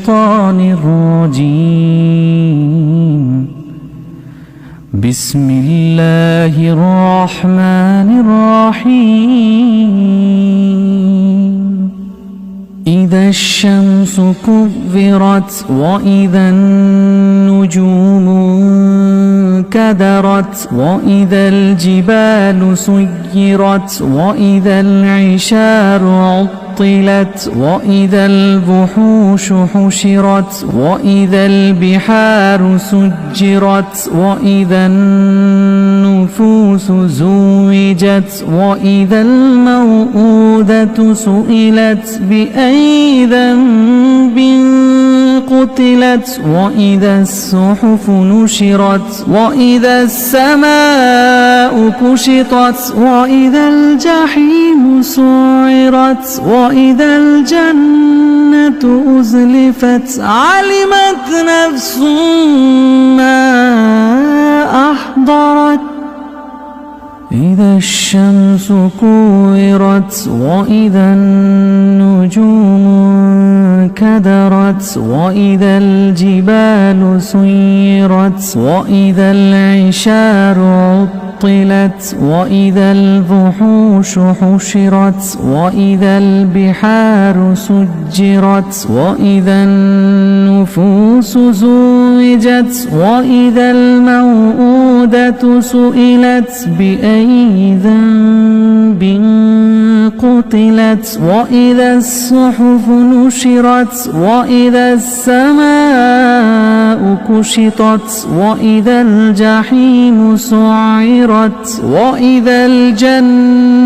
الشيطان الرجيم. بسم الله الرحمن الرحيم. إذا الشمس كورت وإذا النجوم انكدرت وإذا الجبال سيرت وإذا العشار عطلت وإذا الوحوش حشرت وإذا البحار سجرت وإذا النفوس زوجت وإذا الموءودة سئلت بأي ذنب قتلت وإذا الصحف نشرت وإذا السماء كشطت وإذا الجحيم سعرت وإذا الجنة أزلفت علمت نفس ما أحضرت. إذا الشمس كورت وإذا النجوم انكدرت وإذا الجبال سيرت وإذا العشار عطلت وإذا الوحوش حشرت وإذا البحار سجرت وإذا النفوس زوجت وإذا الموءودة سئلت بأي ذنب قتلت وإذا الصحف نشرت وإذا السماء كشطت وإذا الجحيم سعرت وإذا الجنة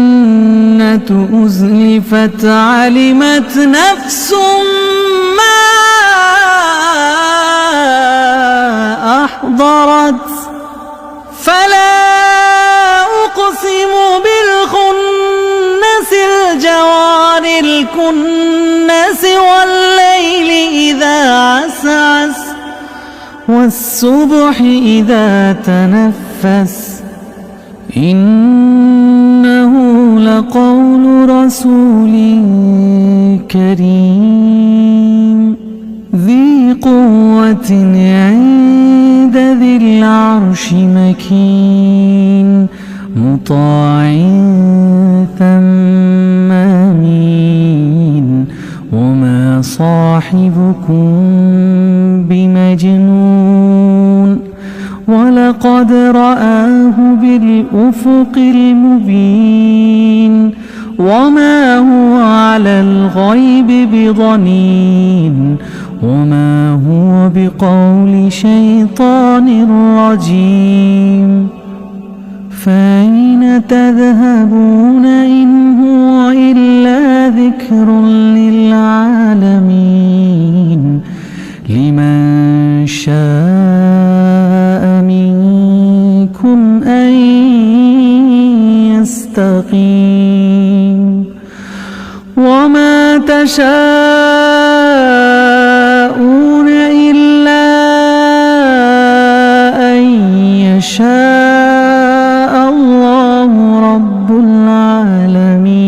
أزلفت علمت نفس ما أحضرت. فلا أقسم بالخنس الجوار الكنس والليل إذا عسعس والصبح إذا تنفس إنه لقول رسول كريم ذي قوة عند ذي العرش مكين مطاع ثم أمين وما صاحبكم بمجنون ولقد رآه بالأفق المبين وما هو على الغيب بضنين وما هو بقول شيطان رجيم. فأين تذهبون إن هو إلا ذكر للعالمين لمن شاء منكم أن يستقيم وما تشاءون إلا أن يشاء الله رب العالمين.